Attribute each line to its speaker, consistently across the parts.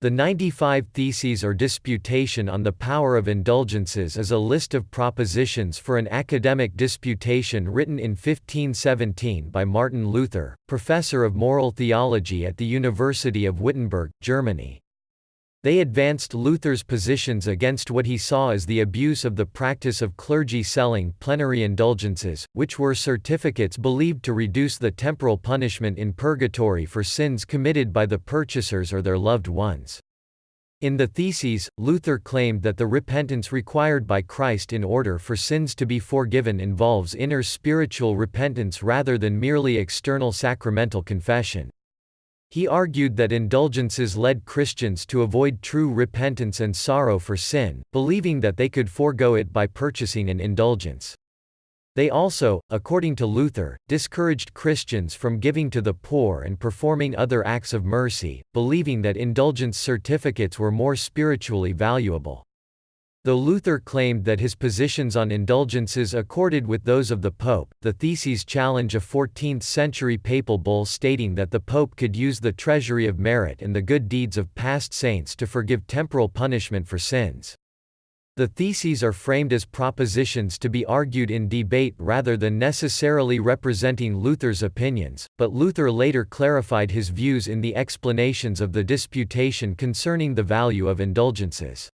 Speaker 1: The 95 Theses or Disputation on the Power of Indulgences is a list of propositions for an academic disputation written in 1517 by Martin Luther, professor of moral theology at the University of Wittenberg, Germany. They advanced Luther's positions against what he saw as the abuse of the practice of clergy selling plenary indulgences, which were certificates believed to reduce the temporal punishment in purgatory for sins committed by the purchasers or their loved ones. In the Theses, Luther claimed that the repentance required by Christ in order for sins to be forgiven involves inner spiritual repentance rather than merely external sacramental confession. He argued that indulgences led Christians to avoid true repentance and sorrow for sin, believing that they could forego it by purchasing an indulgence. They also, according to Luther, discouraged Christians from giving to the poor and performing other acts of mercy, believing that indulgence certificates were more spiritually valuable. Though Luther claimed that his positions on indulgences accorded with those of the Pope, the Theses challenge a 14th-century papal bull stating that the Pope could use the treasury of merit and the good deeds of past saints to forgive temporal punishment for sins. The Theses are framed as propositions to be argued in debate rather than necessarily representing Luther's opinions, but Luther later clarified his views in the explanations of the Disputation concerning the value of indulgences.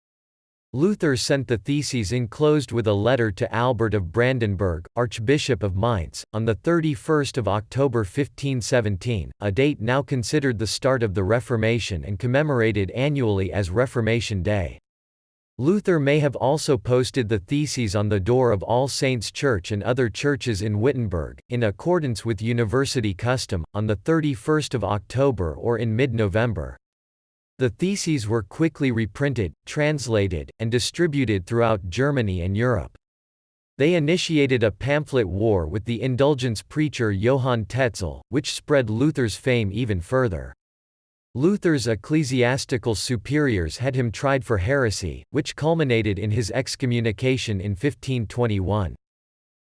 Speaker 1: Luther sent the Theses enclosed with a letter to Albert of Brandenburg, Archbishop of Mainz, on 31 October 1517, a date now considered the start of the Reformation and commemorated annually as Reformation Day. Luther may have also posted the Theses on the door of All Saints' Church and other churches in Wittenberg, in accordance with university custom, on 31 October or in mid-November. The Theses were quickly reprinted, translated, and distributed throughout Germany and Europe. They initiated a pamphlet war with the indulgence preacher Johann Tetzel, which spread Luther's fame even further. Luther's ecclesiastical superiors had him tried for heresy, which culminated in his excommunication in 1521.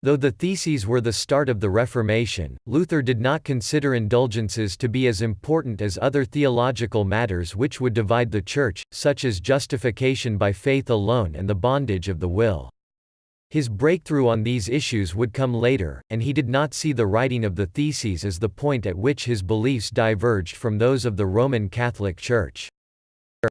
Speaker 1: Though the Theses were the start of the Reformation, Luther did not consider indulgences to be as important as other theological matters which would divide the Church, such as justification by faith alone and the bondage of the will. His breakthrough on these issues would come later, and he did not see the writing of the Theses as the point at which his beliefs diverged from those of the Roman Catholic Church.